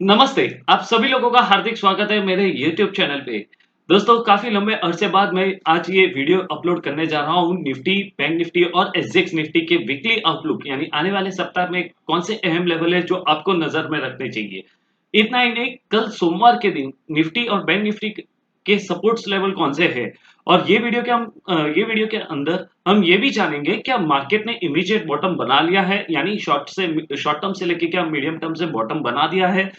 नमस्ते, आप सभी लोगों का हार्दिक स्वागत है मेरे YouTube चैनल पे। दोस्तों काफ़ी लंबे अरसे बाद मैं आज ये वीडियो अपलोड करने जा रहा हूँ निफ्टी, बैंक निफ्टी और एसजीएक्स निफ्टी के वीकली आउटलुक यानी आने वाले सप्ताह में कौन से अहम लेवल है जो आपको नज़र में रखने चाहिए। इतना ही नहीं, कल सोमवार के दिन निफ्टी और बैंक निफ्टी के सपोर्ट्स लेवल कौन से हैं और ये वीडियो के अंदर हम ये भी जानेंगे क्या मार्केट ने इमीडिएट बॉटम बना लिया है यानी शॉर्ट टर्म से लेके क्या मीडियम टर्म से बॉटम बना दिया है।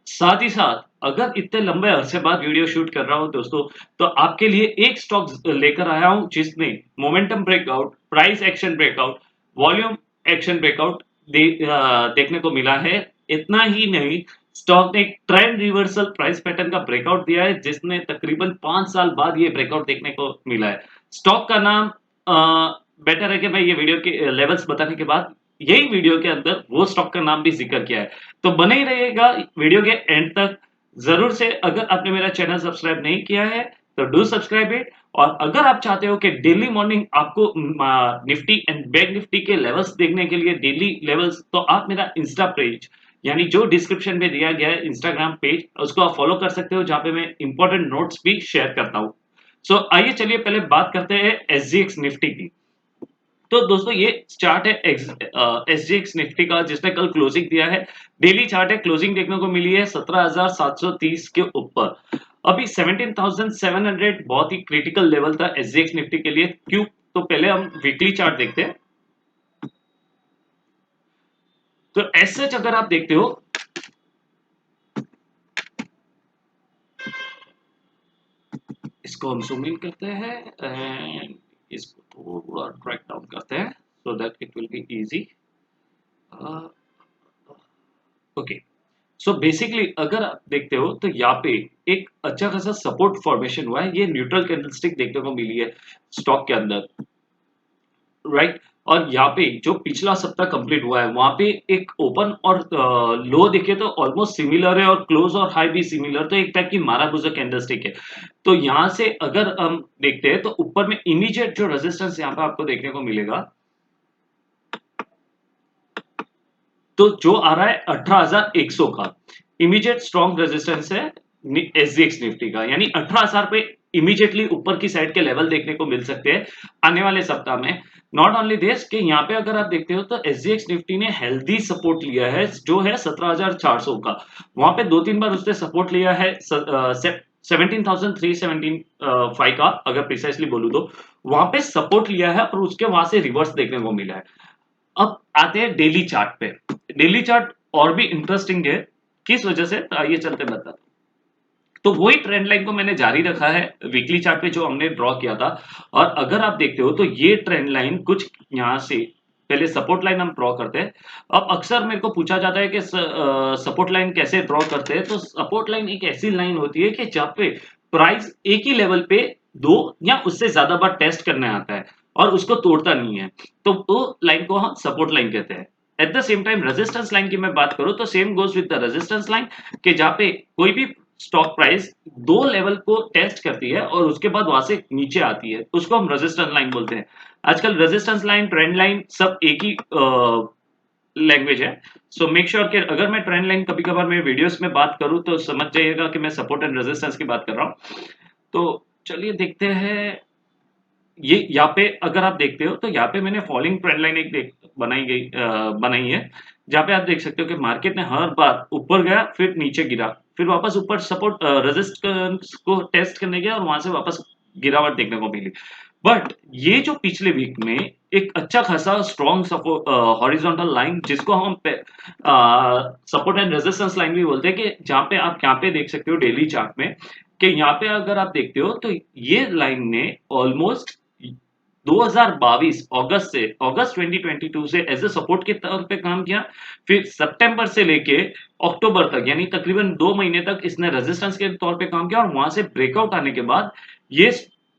साथ ही साथ अगर इतने लंबे अरसे बाद वीडियो शूट कर रहा हूँ दोस्तों, तो आपके लिए एक स्टॉक लेकर आया हूँ जिसने momentum breakout, price action breakout, volume action breakout देखने को मिला है। इतना ही नहीं, स्टॉक ने एक ट्रेंड रिवर्सल प्राइस पैटर्न का ब्रेकआउट दिया है जिसने तकरीबन 5 साल बाद ये ब्रेकआउट देखने को मिला है। स्टॉक का नाम बेटर है कि मैं ये वीडियो के लेवल्स बताने के बाद यही वीडियो के अंदर वो स्टॉक का नाम भी जिक्र किया है। तो बने ही रहिएगा वीडियो के एंड तक। जरूर से अगर आपने मेरा चैनल सब्सक्राइब नहीं किया है तो डू सब्सक्राइब इट। और अगर आप चाहते हो कि डेली मॉर्निंग आपको निफ्टी एंड बैंक निफ्टी के लेवल्स देखने के लिए डेली लेवल्स, तो आप मेरा इंस्टा पेज यानी जो डिस्क्रिप्शन में दिया गया है इंस्टाग्राम पेज, उसको आप फॉलो कर सकते हो जहां पे मैं इंपॉर्टेंट नोट्स भी शेयर करता हूँ। सो आइए चलिए पहले बात करते हैं एसजीएक्स निफ्टी की। तो दोस्तों ये चार्ट है एसजीएक्स निफ्टी का जिसने कल क्लोजिंग दिया है। डेली चार्ट है, क्लोजिंग देखने को मिली है 17,730 के ऊपर। अभी 17,700 बहुत ही क्रिटिकल लेवल था एसजीएक्स निफ्टी के लिए। क्यों? तो पहले हम वीकली चार्ट देखते हैं। तो ऐसे अगर आप देखते हो, इसको हम जूम इन करते हैं एंड इसको थोड़ा ट्रैक डाउन करते हैं so that it will be easy. Okay, so basically अगर आप देखते हो तो यहाँ पे एक अच्छा खासा सपोर्ट फॉर्मेशन हुआ है। ये न्यूट्रल कैंडलस्टिक देखने को मिली है स्टॉक के अंदर, राइट। और यहाँ पे जो पिछला सप्ताह कंप्लीट हुआ है वहां पे एक ओपन और लो देखे तो ऑलमोस्ट सिमिलर है और क्लोज और हाई भी सिमिलर, तो एक टाइप की माराबूजा कैंडलस्टिक है। तो यहाँ से अगर हम देखते हैं तो ऊपर में इमीडिएट जो रेजिस्टेंस यहाँ पे आपको देखने को मिलेगा, तो जो आ रहा है 18,100 का इमीडिएट स्ट्रॉन्ग रेजिस्टेंस है एसजीएक्स निफ्टी का, यानी 18,000 पे इमीडिएटली ऊपर की साइड के लेवल देखने को मिल सकते हैं आने वाले सप्ताह में। नॉट ओनली दिस कि यहाँ पे अगर आप देखते हो तो एसजीएक्स निफ्टी ने हेल्दी सपोर्ट लिया है जो है 17,400 का। वहां पे दो तीन बार उसने सपोर्ट लिया है 17,375 का, अगर प्रिसाइसली बोलूं तो वहां पे सपोर्ट लिया है और उसके वहां से रिवर्स देखने को मिला है। अब आते हैं डेली चार्ट पे। डेली चार्ट और भी इंटरेस्टिंग है, किस वजह से, तो आइए चलते बता। तो वही ट्रेंड लाइन को मैंने जारी रखा है वीकली चार्ट पे जो हमने ड्रॉ किया था। और अगर आप देखते हो तो ये ट्रेंड लाइन कुछ यहां से पहले सपोर्ट लाइन हम ड्रॉ करते हैं। अब अक्सर मेरे को पूछा जाता है कि सपोर्ट लाइन कैसे ड्रॉ करते हैं। तो सपोर्ट लाइन एक ऐसी लाइन होती है कि जहां पे प्राइस एक ही लेवल पे दो या उससे ज्यादा बार टेस्ट करने आता है और उसको तोड़ता नहीं है, तो वो लाइन को हम सपोर्ट लाइन कहते हैं। At the same time resistance line की मैं बात करूं तो same goes with the resistance line, कि जहां पे कोई भी स्टॉक प्राइस दो लेवल को टेस्ट करती है और उसके बाद वहां से नीचे आती है, उसको हम रेजिस्टेंस लाइन बोलते हैं। आजकल रेजिस्टेंस लाइन, ट्रेंड लाइन सब एक ही लैंग्वेज है। सो मेक श्योर कि अगर मैं ट्रेंड लाइन कभी कभार मेरे वीडियोस में बात करूं तो समझ जाइएगा कि मैं सपोर्ट एंड रेजिस्टेंस की बात कर रहा हूं। तो चलिए देखते हैं। ये यहाँ पे अगर आप देखते हो तो यहाँ पे मैंने फॉलिंग ट्रेंड लाइन एक बनाई है, जहाँ पे आप देख सकते हो कि मार्केट ने हर बार ऊपर गया फिर नीचे गिरा, फिर वापस ऊपर सपोर्ट रेजिस्टेंस को टेस्ट करने गया और वहां से वापस गिरावट देखने को मिली। बट ये जो पिछले वीक में एक अच्छा खासा स्ट्रॉन्ग सपोर्ट हॉरिजॉन्टल लाइन, जिसको हम सपोर्ट एंड रेजिस्टेंस लाइन भी बोलते हैं, कि जहाँ पे आप यहाँ पे देख सकते हो डेली चार्ट में कि यहाँ पे अगर आप देखते हो तो ये लाइन ने ऑलमोस्ट 2022 अगस्त 2022 से एज ए सपोर्ट के तौर पे काम किया। फिर सितंबर से लेके अक्टूबर तक यानी तकरीबन 2 महीने तक इसने रेजिस्टेंस के तौर पे काम किया और वहां से ब्रेकआउट आने के बाद ये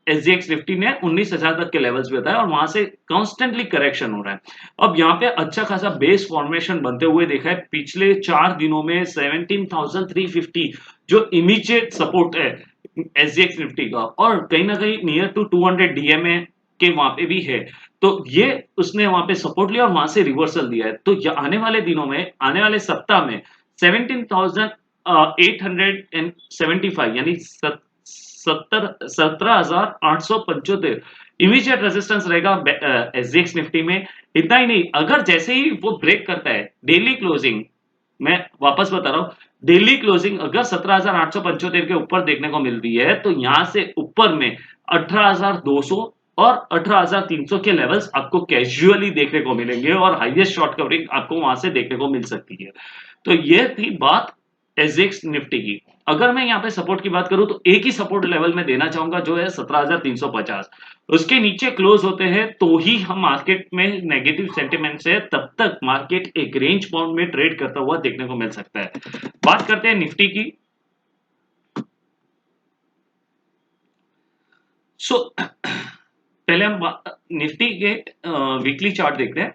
एसजीएक्स निफ्टी ने 19,000 तक के लेवल्स पे बताया और वहां से कॉन्स्टेंटली करेक्शन हो रहा है। अब यहाँ पे अच्छा खासा बेस फॉर्मेशन बनते हुए देखा है पिछले 4 दिनों में 17,350 जो इमीडिएट सपोर्ट है एसजीएक्स निफ्टी का, और कहीं ना कहीं नियर टू 200 डीएमए के वहां पे भी है। तो ये उसने वहां पे सपोर्ट लिया और वहां से रिवर्सल दिया है। तो आने वाले दिनों में, आने वाले सप्ताह में 17,875 यानी 17,875 इमीडिएट रेजिस्टेंस रहेगा एसजीएक्स निफ्टी में। इतना ही नहीं, अगर जैसे ही वो ब्रेक करता है डेली क्लोजिंग, मैं वापस बता रहा हूं, डेली क्लोजिंग अगर 17,875 के ऊपर देखने को मिलती है तो यहां से ऊपर में 18,200 और 18,300 के लेवल्स आपको कैजुअली देखने को मिलेंगे और हाईएस्ट शॉर्ट कवरिंग आपको वहां से देखने को मिल सकती है। तो ये थी बात एसजेएक्स निफ्टी की। अगर मैं यहाँ पे सपोर्ट की बात करूं तो एक ही सपोर्ट लेवल में देना चाहूंगा जो है 17,350। उसके नीचे क्लोज होते हैं तो ही हम मार्केट में नेगेटिव सेंटिमेंट से तब तक मार्केट एक रेंज बाउंड में ट्रेड करता हुआ देखने को मिल सकता है। बात करते हैं निफ्टी की। सो पहले हम निफ्टी के वीकली चार्ट देखते हैं।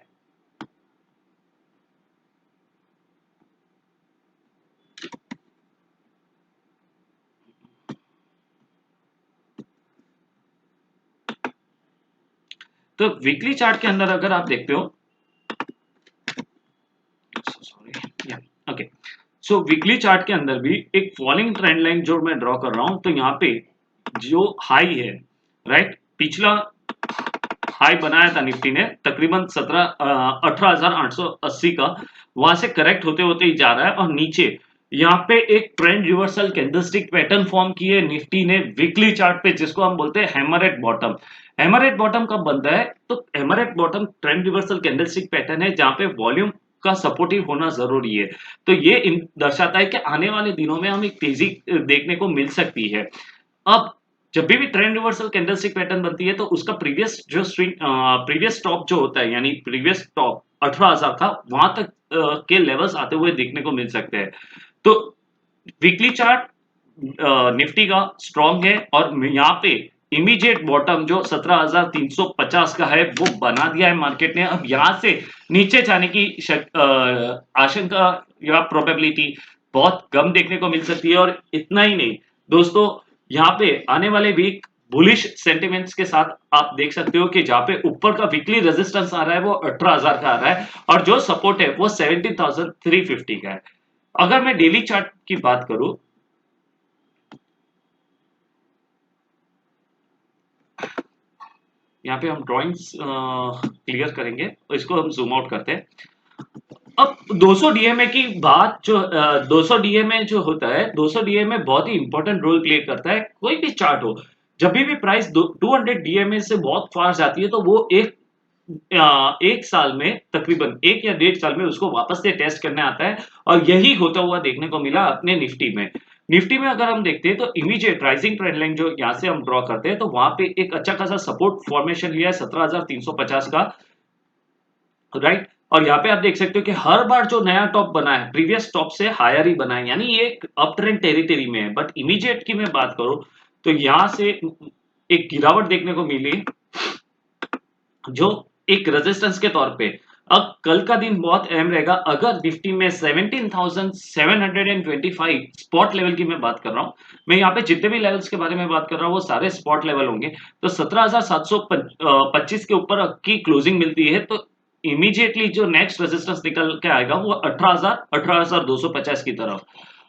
तो वीकली चार्ट के अंदर अगर आप देखते हो, सॉरी, ओके, सो वीकली चार्ट के अंदर भी एक फॉलिंग ट्रेंड लाइन जो मैं ड्रॉ कर रहा हूं, तो यहाँ पे जो हाई है, राइट, पिछला हाई बनाया था निफ्टी ने तकरीबन 18,880 का, वहां से करेक्ट होते होते ही जा रहा है और नीचे यहाँ पे एक trend reversal candlestick pattern form की है निफ्टी ने वीकली चार्ट पे, जिसको हम बोलते हैं hammer at bottom. Hammer at bottom कब बनता है? तो hammer at bottom trend reversal candlestick pattern है जहां पे वॉल्यूम का सपोर्टिव होना जरूरी है। तो ये दर्शाता है कि आने वाले दिनों में हम एक तेजी देखने को मिल सकती है। अब जब भी ट्रेंड रिवर्सल कैंडलस्टिक पैटर्न बनती है तो उसका प्रीवियस जो स्विंग प्रीवियस टॉप जो होता है, यानी प्रीवियस टॉप 18,000 था, वहां तक के लेवल्स आते हुए देखने को मिल सकते हैं। तो वीकली चार्ट निफ्टी का स्ट्रॉन्ग है और यहाँ पे इमीडिएट बॉटम जो 17,350 का है वो बना दिया है मार्केट ने। अब यहाँ से नीचे जाने की आशंका या प्रोबेबिलिटी बहुत कम देखने को मिल सकती है। और इतना ही नहीं दोस्तों, यहाँ पे आने वाले वीक बुलिश सेंटिमेंट्स के साथ आप देख सकते हो कि जहां पे ऊपर का वीकली रेजिस्टेंस आ रहा है वो 18,000 का आ रहा है और जो सपोर्ट है वो 17,350 का है। अगर मैं डेली चार्ट की बात करूं, यहाँ पे हम ड्राइंग्स क्लियर करेंगे तो इसको हम जूम आउट करते हैं। अब 200 डीएमए की बात, जो 200 डीएमए जो होता है, 200 डीएमए बहुत ही इंपॉर्टेंट रोल प्ले करता है। कोई भी चार्ट हो, जब भी प्राइस 200 डीएमए से बहुत फार जाती है तो वो एक साल में तकरीबन 1 या 1.5 साल में उसको वापस से टेस्ट करने आता है और यही होता हुआ देखने को मिला अपने निफ्टी में। निफ्टी में अगर हम देखते हैं तो इमीडिएट राइजिंग ट्रेंड लाइन जो यहाँ से हम ड्रॉ करते हैं तो वहां पे एक अच्छा खासा सपोर्ट फॉर्मेशन लिया है 17,350 का, राइट। और यहाँ पे आप देख सकते हो कि हर बार जो नया टॉप बना है प्रीवियस टॉप से हायर ही बना है, यानी ये एक अप ट्रेंड टेरिटरी में है। बट इमीडिएट की मैं बात करूं तो यहाँ से एक गिरावट देखने को मिली जो एक रेजिस्टेंस के तौर पे। अब कल का दिन बहुत अहम रहेगा। अगर निफ्टी में 17,725 स्पॉट लेवल की मैं बात कर रहा हूं, मैं यहाँ पे जितने भी लेवल्स के बारे में बात कर रहा हूं वो सारे स्पॉट लेवल होंगे, तो 17,725 के ऊपर की क्लोजिंग मिलती है तो इमीडिएटली जो नेक्स्ट रेजिस्टेंस निकल के आएगा वो 18,000 18,250 की तरफ।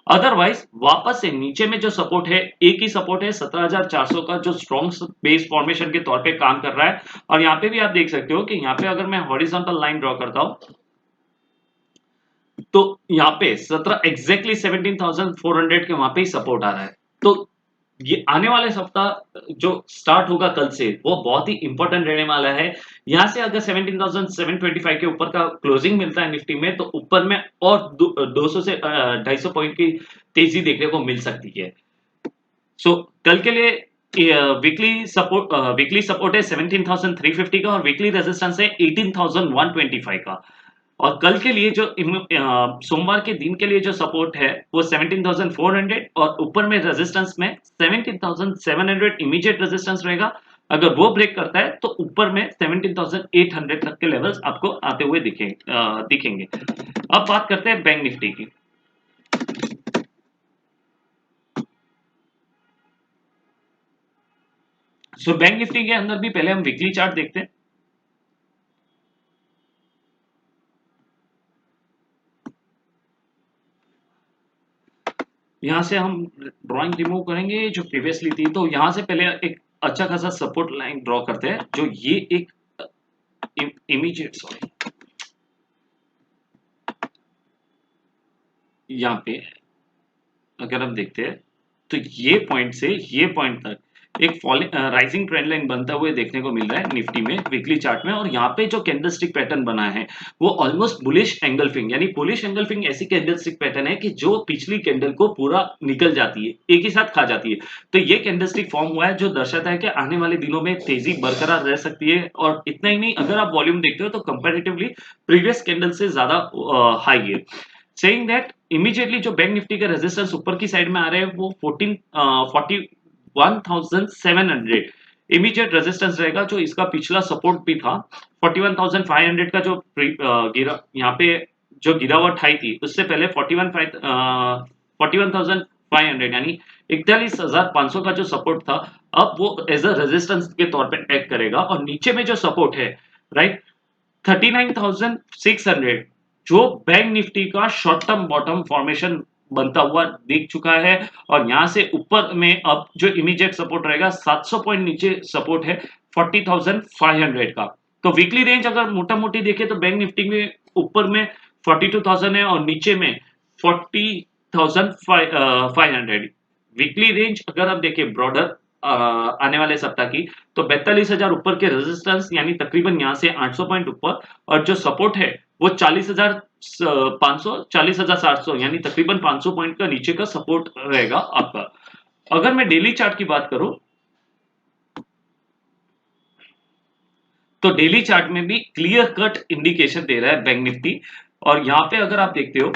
अदरवाइज वापस से नीचे में जो सपोर्ट है, एक ही सपोर्ट है 17,400 का, जो स्ट्रॉन्ग बेस फॉर्मेशन के तौर पे काम कर रहा है। और यहाँ पे भी आप देख सकते हो कि यहाँ पे अगर मैं हॉरिजॉन्टल लाइन ड्रॉ करता हूं तो यहाँ पे 17,400 के वहां पे ही सपोर्ट आ रहा है। तो ये आने वाले सप्ताह जो स्टार्ट होगा कल से वो बहुत ही इंपॉर्टेंट रहने वाला है। यहां से अगर 17,725 के ऊपर का क्लोजिंग मिलता है निफ्टी में तो ऊपर में और 200 से 250 पॉइंट की तेजी देखने को मिल सकती है। सो कल के लिए वीकली सपोर्ट है 17,350 का और वीकली रेजिस्टेंस है 18,125 का। और कल के लिए जो सोमवार के दिन के लिए जो सपोर्ट है वो 17,400 और ऊपर में रेजिस्टेंस में 17,700 इमीडिएट रेजिस्टेंस रहेगा। अगर वो ब्रेक करता है तो ऊपर में 17,800 तक के लेवल्स आपको आते हुए दिखेंगे। अब बात करते हैं बैंक निफ्टी की। सो बैंक निफ्टी के अंदर भी पहले हम वीकली चार्ट देखते हैं। यहाँ से हम ड्राइंग रिमूव करेंगे जो प्रीवियसली थी, तो यहाँ से पहले एक अच्छा खासा सपोर्ट लाइन ड्रॉ करते हैं, जो ये एक इमीडिएट, सॉरी, यहाँ पे अगर हम देखते हैं तो ये पॉइंट से ये पॉइंट तक एक फॉलिंग राइजिंग ट्रेंड लाइन बनता हुए देखने को मिल रहा है निफ्टी में वीकली चार्ट में। और यहाँ पे जो कैंडलस्टिक पैटर्न बना है वो ऑलमोस्ट बुलिश एंगल्फिंग, यानी बुलिश एंगल्फिंग ऐसी कैंडलस्टिक पैटर्न है कि जो पिछली कैंडल को पूरा निकल जाती है, एक ही साथ खा जाती है। तो ये कैंडलस्टिक फॉर्म हुआ है जो दर्शाता है कि आने वाले दिनों में तेजी बरकरार रह सकती है। और इतना ही नहीं, अगर आप वॉल्यूम देखते हो तो कंपेरेटिवली प्रीवियस कैंडल से ज्यादा हाई है। सेइंग दैट इमीडिएटली जो बैंक निफ्टी के रेजिस्टेंस ऊपर की साइड में आ रहे हैं वो 41,700 इमीडिएट रेजिस्टेंस रहेगा, जो इसका पिछला सपोर्ट भी था 41,500 का, जो गिरा यहाँ पे जो गिरावट आई थी उससे पहले 41,500 यानी 41,500 का जो सपोर्ट था, अब वो एज अ रेजिस्टेंस के तौर पे एक्ट करेगा। और नीचे में जो सपोर्ट है, राइट, 39,600, जो बैंक निफ्टी का शॉर्ट टर्म बॉटम फॉर्मेशन बनता हुआ दिख चुका है। और यहां से ऊपर में अब जो इमीडिएट सपोर्ट रहेगा 700 पॉइंट नीचे सपोर्ट है 40,500 का। तो वीकली रेंज अगर मोटा मोटी देखे तो बैंक निफ्टी में ऊपर में 42,000 है और नीचे में 40,500। वीकली रेंज अगर आप देखें ब्रॉडर आने वाले सप्ताह की, तो 42,000 ऊपर के रेजिस्टेंस यानी तकरीबन यहाँ से 800 पॉइंट ऊपर, और जो सपोर्ट है वो 40,500 40,700 यानी तकरीबन 500 पॉइंट का नीचे का सपोर्ट रहेगा आपका। अगर मैं डेली चार्ट की बात करूं तो डेली चार्ट में भी क्लियर कट इंडिकेशन दे रहा है बैंक निफ्टी। और यहां पे अगर आप देखते हो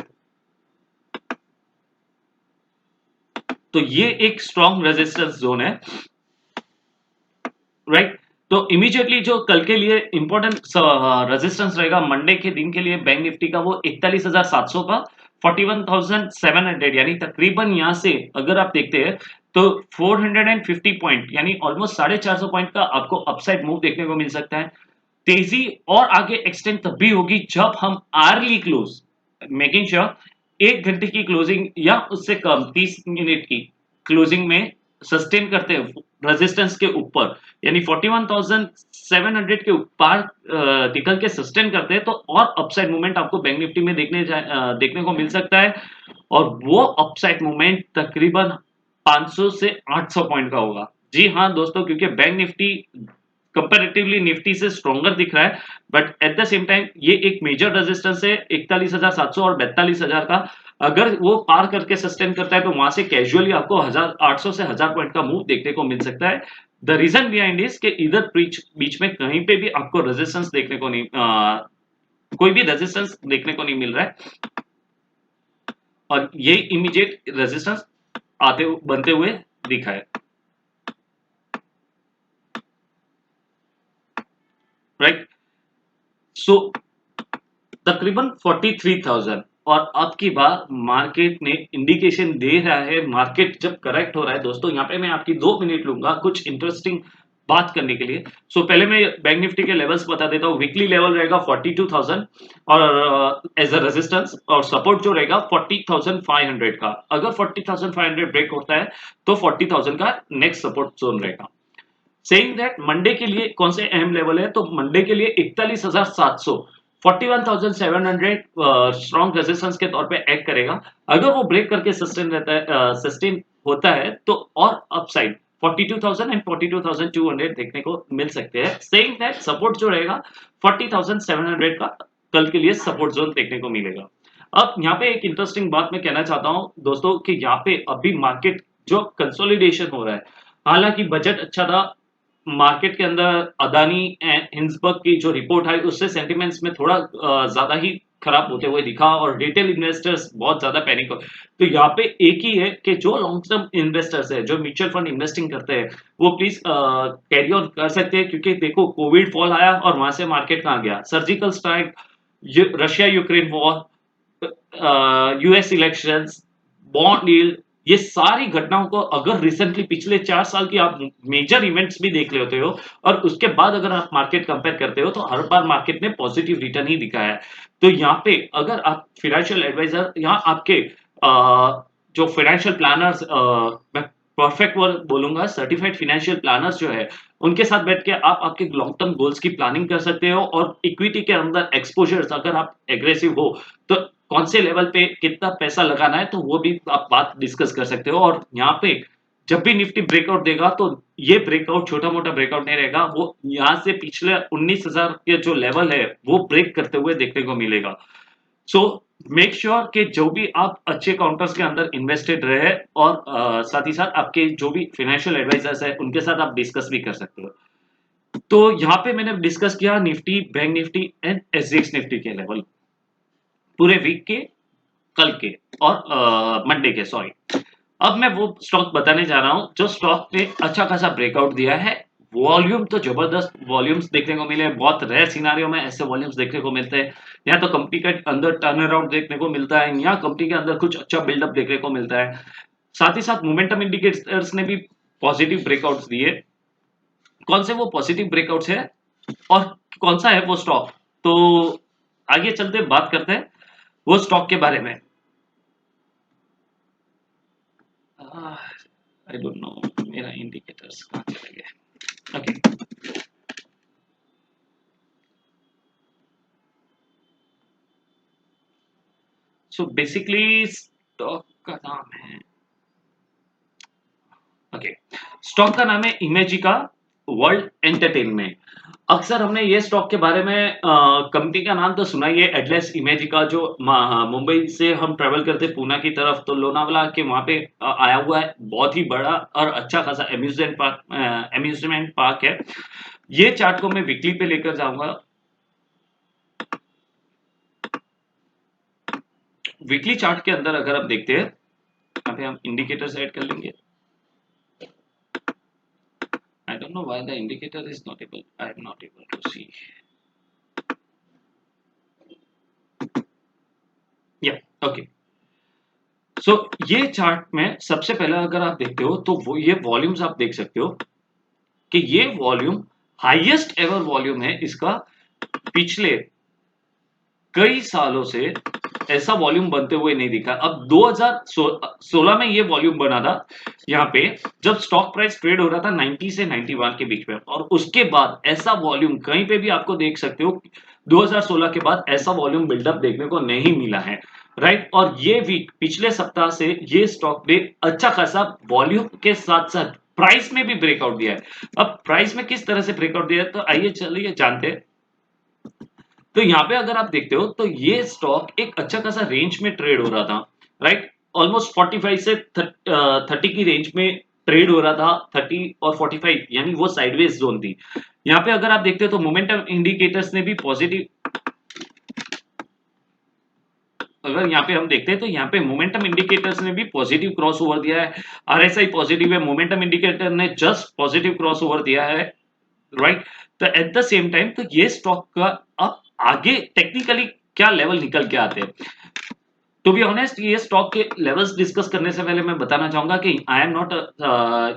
तो ये एक स्ट्रॉन्ग रेजिस्टेंस जोन है, राइट। तो इमीडिएटली जो कल के लिए इंपॉर्टेंट रेजिस्टेंस रहेगा मंडे के दिन के लिए बैंक निफ्टी का, वो 41,700 का 41,700, यानी तकरीबन यहां से अगर आप देखते हैं तो 450 पॉइंट यानी ऑलमोस्ट 450 पॉइंट का आपको अपसाइड मूव देखने को मिल सकता है। तेजी और आगे एक्सटेंड तब भी होगी जब हम आर्ली क्लोज, मेकिंग श्योर 1 घंटे की क्लोजिंग या उससे कम 30 मिनट की क्लोजिंग में सस्टेन करते हैं रेजिस्टेंस के ऊपर, यानी 41,700 के ऊपर निकल के सस्टेन करते हैं, तो और अपसाइड मूवमेंट आपको बैंक निफ्टी में देखने को मिल सकता है। और वो अपसाइड मूवमेंट तकरीबन 500 से 800 पॉइंट का होगा। जी हाँ दोस्तों, क्योंकि बैंक निफ्टी कंपैरेटिवली निफ्टी से स्ट्रॉन्गर दिख रहा है, but at the same time ये एक मेजर रेजिस्टेंस है 41,700 और 42,000 का। अगर वो पार करके सस्टेन करता है तो वहां से कैजुअली आपको 1,800 से 1,000 पॉइंट का मूव देखने को मिल सकता है। द रीजन बिहाइंड इज कि इधर बीच में कहीं पे भी आपको रेजिस्टेंस देखने को नहीं, कोई भी रेजिस्टेंस देखने को नहीं मिल रहा है, और ये इमीडिएट रेजिस्टेंस बनते हुए दिखा है, राइट। सो तकरीबन 43,000, और अब की बार मार्केट ने इंडिकेशन दे रहा है, मार्केट जब करेक्ट हो रहा है दोस्तों, यहाँ पे मैं आपकी 2 मिनट लूंगा कुछ इंटरेस्टिंग बात करने के लिए। सो पहले मैं बैंक निफ्टी के लेवल्स बता देता हूँ। वीकली लेवल रहेगा 42,000 और एज अ रेजिस्टेंस, और सपोर्ट जो रहेगा 40,500 का। अगर 40,500 ब्रेक होता है तो 40,000 का नेक्स्ट सपोर्ट जोन रहेगा। सेइंग दैट मंडे के लिए कौन से अहम लेवल है, तो मंडे के लिए 41,700 41,700 स्ट्रॉन्ग रेजिस्टेंस के तौर पे एक्ट करेगा। अगर वो ब्रेक करके सस्टेन रहता है, सस्टेन होता है, तो और अपसाइड 42,000 एंड 42,200 देखने को मिल सकते हैं। सेइंग दैट सपोर्ट जो रहेगा 40,700 का कल के लिए सपोर्ट जोन देखने को मिलेगा। अब यहाँ पे एक इंटरेस्टिंग बात मैं कहना चाहता हूँ दोस्तों, कि यहाँ पे अभी मार्केट जो कंसोलिडेशन हो रहा है, हालांकि बजट अच्छा था, मार्केट के अंदर अदानी एंड हिंसबर्ग की जो रिपोर्ट आई उससे सेंटिमेंट्स में थोड़ा ज्यादा ही खराब होते हुए दिखा, और रिटेल इन्वेस्टर्स बहुत ज्यादा पैनिक हो। तो यहाँ पे एक ही है कि जो लॉन्ग टर्म इन्वेस्टर्स है, जो म्यूचुअल फंड इन्वेस्टिंग करते हैं, वो प्लीज कैरी ऑन कर सकते हैं, क्योंकि देखो कोविड फॉल आया और वहां से मार्केट कहाँ गया, surgical strike, Russia Ukraine war, US elections, bond deal, ये सारी घटनाओं को अगर रिसेंटली पिछले 4 साल की आप मेजर इवेंट्स भी देख लेते हो, और उसके बाद अगर आप मार्केट कंपेयर करते हो, तो हर बार मार्केट ने पॉजिटिव रिटर्न ही दिखाया है। तो यहाँ पे अगर आप फाइनेंशियल एडवाइजर यहाँ आपके जो फाइनेंशियल प्लानर्स, मैं परफेक्ट वर्ड बोलूंगा, सर्टिफाइड फाइनेंशियल प्लानर्स जो है उनके साथ बैठ के आप आपके लॉन्ग टर्म गोल्स की प्लानिंग कर सकते हो, और इक्विटी के अंदर एक्सपोजर्स अगर आप एग्रेसिव हो तो कौन से लेवल पे कितना पैसा लगाना है, तो वो भी आप बात डिस्कस कर सकते हो। और यहाँ पे जब भी निफ्टी ब्रेकआउट देगा तो ये ब्रेकआउट छोटा मोटा ब्रेकआउट नहीं रहेगा, वो यहाँ से पिछले 19,000 के जो लेवल है वो ब्रेक करते हुए देखने को मिलेगा। सो मेक श्योर कि जो भी आप अच्छे काउंटर्स के अंदर इन्वेस्टेड रहे, और साथ ही साथ आपके जो भी फाइनेंशियल एडवाइजर्स है उनके साथ आप डिस्कस भी कर सकते हो। तो यहाँ पे मैंने डिस्कस किया Nifty, bank Nifty and SGX Nifty के लेवल पूरे वीक के, कल के और मंडे के, सॉरी। अब मैं वो स्टॉक बताने जा रहा हूं जो स्टॉक ने अच्छा खासा ब्रेकआउट दिया है। वॉल्यूम तो जबरदस्त वॉल्यूम्स देखने को मिले हैं, बहुत रेयर सिनारियो में ऐसे वॉल्यूम्स देखने को मिलते हैं। या तो कंपनी के अंदर टर्न अराउंड देखने को मिलता है, या कंपनी के अंदर कुछ अच्छा बिल्डअप देखने को मिलता है। साथ ही साथ मोमेंटम इंडिकेटर्स ने भी पॉजिटिव ब्रेकआउट्स दिए। कौन से वो पॉजिटिव ब्रेकआउट्स है और कौन सा है वो स्टॉक, तो आगे चलते बात करते हैं वो स्टॉक के बारे में। आई डोंट नो मेरा इंडिकेटर्स कहाँ चले गए। ओके, सो बेसिकली स्टॉक का नाम है, ओके, स्टॉक का नाम है इमेजिका वर्ल्ड एंटरटेनमेंट। अक्सर हमने ये स्टॉक के बारे में कंपनी का नाम तो सुना ही है, एटलस इमेजिका, जो मुंबई से हम ट्रेवल करते पूना की तरफ तो लोनावाला के वहां पे आया हुआ है। बहुत ही बड़ा और अच्छा खासा अम्यूजमेंट पार्क है। ये चार्ट को मैं वीकली पे लेकर जाऊंगा। वीकली चार्ट के अंदर अगर आप देखते हैं, यहाँ पे हम इंडिकेटर्स ऐड कर लेंगे। I don't know why the indicator is not able, I am not able to see. Yeah, okay. So ये चार्ट में सबसे पहले अगर आप देखते हो तो वो ये वॉल्यूम्स आप देख सकते हो कि ये वॉल्यूम हाईएस्ट एवर वॉल्यूम है इसका। पिछले कई सालों से ऐसा वॉल्यूम बनते हुए नहीं दिखा। अब 2016 में ये वॉल्यूम बना था यहाँ पे, जब स्टॉक प्राइस ट्रेड हो रहा था 90 से 91 के बीच में, और उसके बाद ऐसा वॉल्यूम कहीं पे भी आपको देख सकते हो 2016 के बाद ऐसा वॉल्यूम बिल्डअप देखने को नहीं मिला है, राइट। और ये वीक पिछले सप्ताह से ये स्टॉक ने अच्छा खासा वॉल्यूम के साथ साथ प्राइस में भी ब्रेकआउट दिया है। अब प्राइस में किस तरह से ब्रेकआउट दिया है, तो आइए चलिए जानते हैं। तो यहाँ पे अगर आप देखते हो तो ये स्टॉक एक अच्छा खासा रेंज में ट्रेड हो रहा था, राइट। ऑलमोस्ट 45 से 30 की रेंज में ट्रेड हो रहा था। 30 और 45 यानी वो साइडवेज जोन थी। यहाँ पे अगर आप देखते हो तो मोमेंटम इंडिकेटर्स ने भी पॉजिटिव, अगर यहाँ पे हम देखते हैं तो यहाँ पे मोमेंटम इंडिकेटर्स ने भी पॉजिटिव क्रॉस ओवर दिया है। आरएसआई पॉजिटिव है, मोमेंटम इंडिकेटर ने जस्ट पॉजिटिव क्रॉस ओवर दिया है, राइट। तो एट द सेम टाइम तो ये स्टॉक का अब आगे टेक्निकली क्या लेवल निकल के आते हैं। टू बी ऑनेस्ट ये स्टॉक के लेवल्स डिस्कस करने से पहले मैं बताना चाहूंगा कि आई एम नॉट,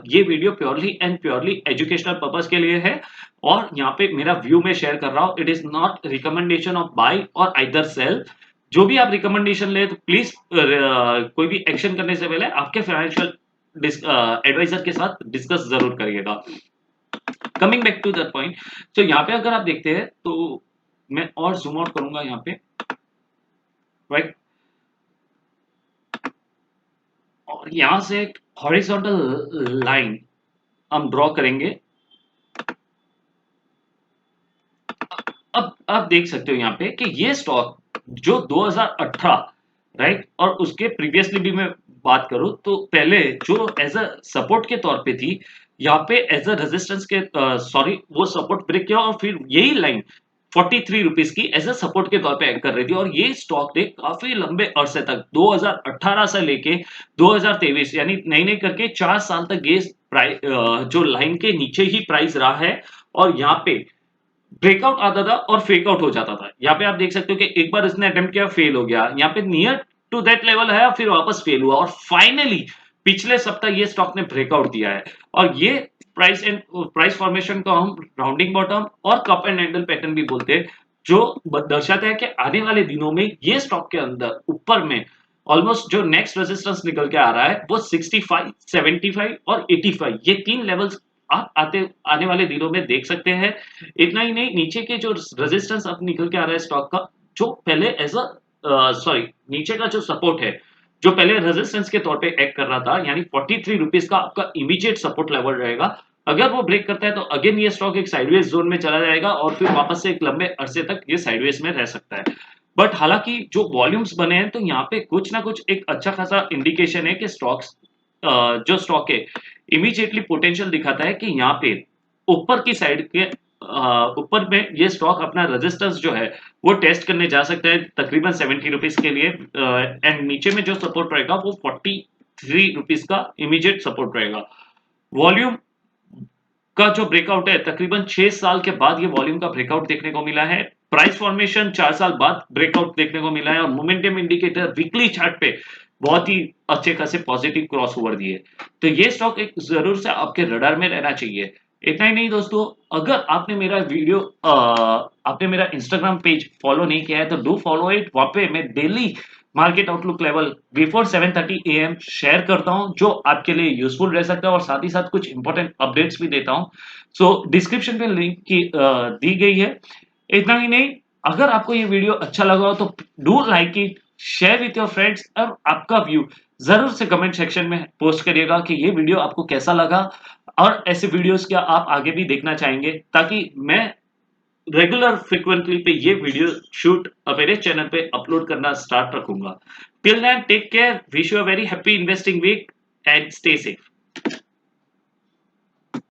ये video purely and purely educational purpose के लिए है, और यहाँ पे मेरा व्यू में शेयर कर रहा हूँ। It is not recommendation of buy और आइदर सेल। जो भी आप रिकमेंडेशन ले तो प्लीज कोई भी एक्शन करने से पहले आपके फाइनेंशियल एडवाइजर के साथ डिस्कस जरूर करिएगा। Coming back to that point, तो यहाँ पे अगर आप देखते हैं तो मैं और जूम आउट करूंगा यहाँ पे, राइट। और यहां से एक हॉरिजॉन्टल लाइन हम ड्रॉ करेंगे। अब आप देख सकते हो यहाँ पे कि ये स्टॉक जो 2018, राइट, और उसके प्रीवियसली भी मैं बात करूं तो पहले जो एज अ सपोर्ट के तौर पे थी, यहाँ पे एज अ रेजिस्टेंस के, सॉरी, वो सपोर्ट ब्रेक किया और फिर यही लाइन 43 रुपीज की एज अ सपोर्ट के तौर पे एक्ट कर रही थी। और ये स्टॉक ने काफी लंबे अरसे तक 2018 से लेके 2023 यानी नई नई करके 4 साल तक ये प्राइस जो लाइन के नीचे ही प्राइस रहा है। और यहाँ पे ब्रेकआउट आता था और फेक आउट हो जाता था। यहाँ पे आप देख सकते हो कि एक बार इसने अटेम्प्ट किया, फेल हो गया, यहाँ पे नियर टू दैट लेवल है, फिर वापस फेल हुआ, और फाइनली पिछले सप्ताह ये स्टॉक ने ब्रेकआउट दिया है। और ये प्राइस फॉर्मेशन को हम राउंडिंग बॉटम और कप एंड हैंडल पैटर्न भी बोलते हैं, जो दर्शाता है कि आने वाले दिनों में ये स्टॉक के अंदर ऊपर में ऑलमोस्ट जो नेक्स्ट रेजिस्टेंस निकल के आ रहा है वो 65, 75 और 85, ये 3 लेवल्स आप आने वाले दिनों में देख सकते हैं। इतना ही नहीं, नीचे के जो रेजिस्टेंस अब निकल के आ रहा है स्टॉक का, जो पहले एज अ सॉरी, नीचे का जो सपोर्ट है, जो पहले रेजिस्टेंस के तौर पे एक्ट कर रहा था, यानी 43 रुपीज का आपका इमीडिएट सपोर्ट लेवल रहेगा। अगर वो ब्रेक करता है तो अगेन ये स्टॉक एक साइडवेज जोन में चला जाएगा और फिर वापस से एक लंबे अरसे तक ये साइडवेज में रह सकता है। बट हालांकि जो वॉल्यूम्स बने हैं तो यहाँ पे कुछ ना कुछ एक अच्छा खासा इंडिकेशन है कि स्टॉक्स, जो स्टॉक है, इमीडिएटली पोटेंशियल दिखाता है कि यहाँ पे ऊपर की साइड के ऊपर में ये स्टॉक अपना रेजिस्टेंस जो है वो टेस्ट करने जा सकता है तकरीबन 70 रुपीज के लिए, एंड नीचे में जो सपोर्ट रहेगा वो 43 रुपीज का इमीडिएट सपोर्ट रहेगा। वॉल्यूम का जो ब्रेकआउट है तकरीबन 6 साल के बाद ये वॉल्यूम का ब्रेकआउट देखने को मिला है। प्राइस फॉर्मेशन 4 साल बाद ब्रेकआउट देखने को मिला है और मोमेंटम इंडिकेटर वीकली चार्ट पे बहुत ही अच्छे खासे पॉजिटिव क्रॉस ओवर दिए। तो ये स्टॉक एक जरूर से आपके रडार में रहना चाहिए। इतना ही नहीं दोस्तों, अगर आपने मेरा इंस्टाग्राम पेज फॉलो नहीं किया है तो डू फॉलो इट। वहां पे मैं daily market outlook level before 7:30 AM share करता हूं, जो आपके लिए यूजफुल रह सकता है और साथ ही साथ कुछ इंपॉर्टेंट अपडेट्स भी देता हूं। सो डिस्क्रिप्शन पे लिंक की दी गई है। इतना ही नहीं, अगर आपको ये वीडियो अच्छा लगा हो तो do like it, share with your friends और आपका व्यू जरूर से कमेंट सेक्शन में पोस्ट करिएगा कि ये वीडियो आपको कैसा लगा और ऐसे वीडियोस क्या आप आगे भी देखना चाहेंगे, ताकि मैं रेगुलर फ्रिक्वेंटली पे ये वीडियो शूट मेरे चैनल पे अपलोड करना स्टार्ट रखूंगा। Till then take care, wish you a very happy investing week and stay safe.